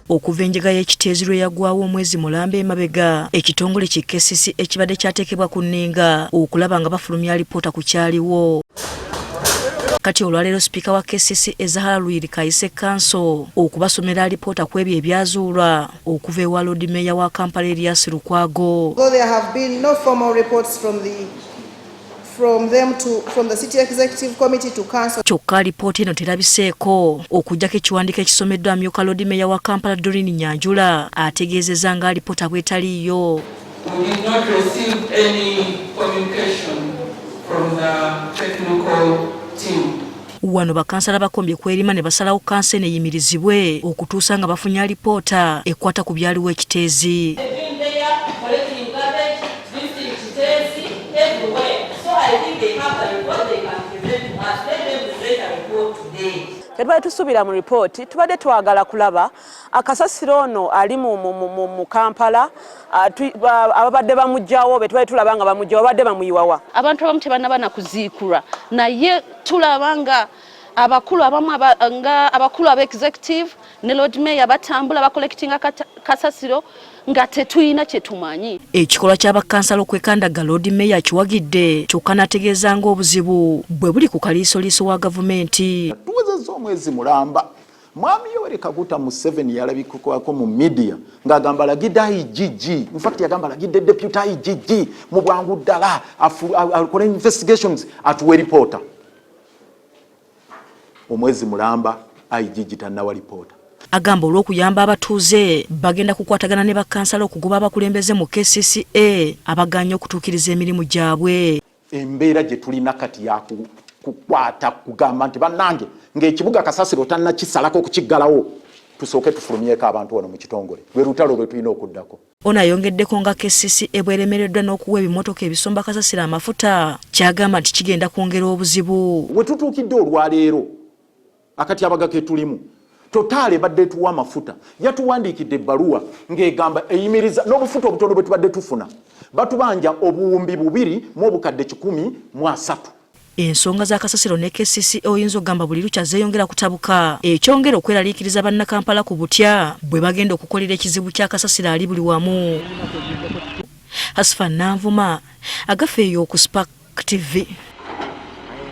okuva enjega y'ekiteezi lwe yagwawo omwezi Mulamba emabega. Ekitongole ki KCCA ekibadde kyateekebwa ku nninga okulaba nga bafulumya alipoota ku kyaliwo. Kati olwaleero Sipiika wa KCCA Zahara Lwirika ayise Council okubasomera alipoota ku ebyo ebyazuulwa okuva ewa Lord Mayor wa Kampala Erias Lukwago. There have been no formal reports from the City Executive Committee to Council. Kyokka alipoota eno terabiseeko okuggyako ekiwandiiko ekisomeddwa amyuka Lord Mayor wa Kampala Doreen Nyanjula ategeezezza nga alipoota bwetaliiyo. We did not receive any communication from the technical team. Wano bakansala bakombye kwerima ne basalawo kansa eyimirizibwe okutuusa nga bafunye alipoota ekwata ku byaliwo ekiteezi. Tubadde tusubira mu ripooti, tubadde twagala kulaba akasasiro ono ali mu Kampala ababadde bamugjawo be tubadde tulaba nga bamugjawo babadde bamuyiwawa. Abantu abamu tebannaba na kuziikula naye tulaba nga abakulu abamu nga abakulu aba executive ne Lord Mayor batambula bakollectinga kasasiro nga tetuyina kye tumanyi. Ekikolwa ky'abakansala okwekandaga Lord Mayor kiwagidde kyokka n'ategeeza ng'obuzibu bwe buli ku kaliisoliiso wa gavumenti. Tuwezezza omwezi Mulamba Mwami Yoweri Kaguta Museveni yalabikako mu media ng'agamba alagidde IGG, in fact yagamba alagidde deputy IGG mu bwangu ddala akole investigations atuwe reporter. Omwezi Mulamba IGG tannawa reporter. Agamba olw'okuyamba abatuuze bagenda kukwatagana ne bakansala okugoba abakulembeze mu KCCA abaganya okutuukiriza emirimu gyabwe. Embeera gye tulina kati ya kukwata kugamba nti bannange ng'ekibuga kasasiro tannakisalako okukiggalawo tusooke tufulumyeko abantu wano mu kitongole lwe lutalo lwe tulina okuddako. Ono ayongeddeko nga KCCA bweremereddwa n'okuwa ebimotoka ebisomba kasasiro amafuta kyagamba nti kigenda kwongera obuzibu. We tutuukidde olwaleero akati abagake tulimu Totale badde tuwa amafuta yatuwandiikidde ebbaluwa ng'egamba eyimiriza n'obufuta obutono bwe tubadde tufuna batubanja obuwumbi 2 mu obukadde 13. Ensonga za kasasiro ne KCCA oyinza ogamba buli lukya zeeyongera kutabuka ekyongera okweraliikiriza bannakampala ku butya bwe bagenda okukolera ekizibu kya kasasiro ali buli wamu. Hasfa Nanvuma agafeeyo ku Spark TV.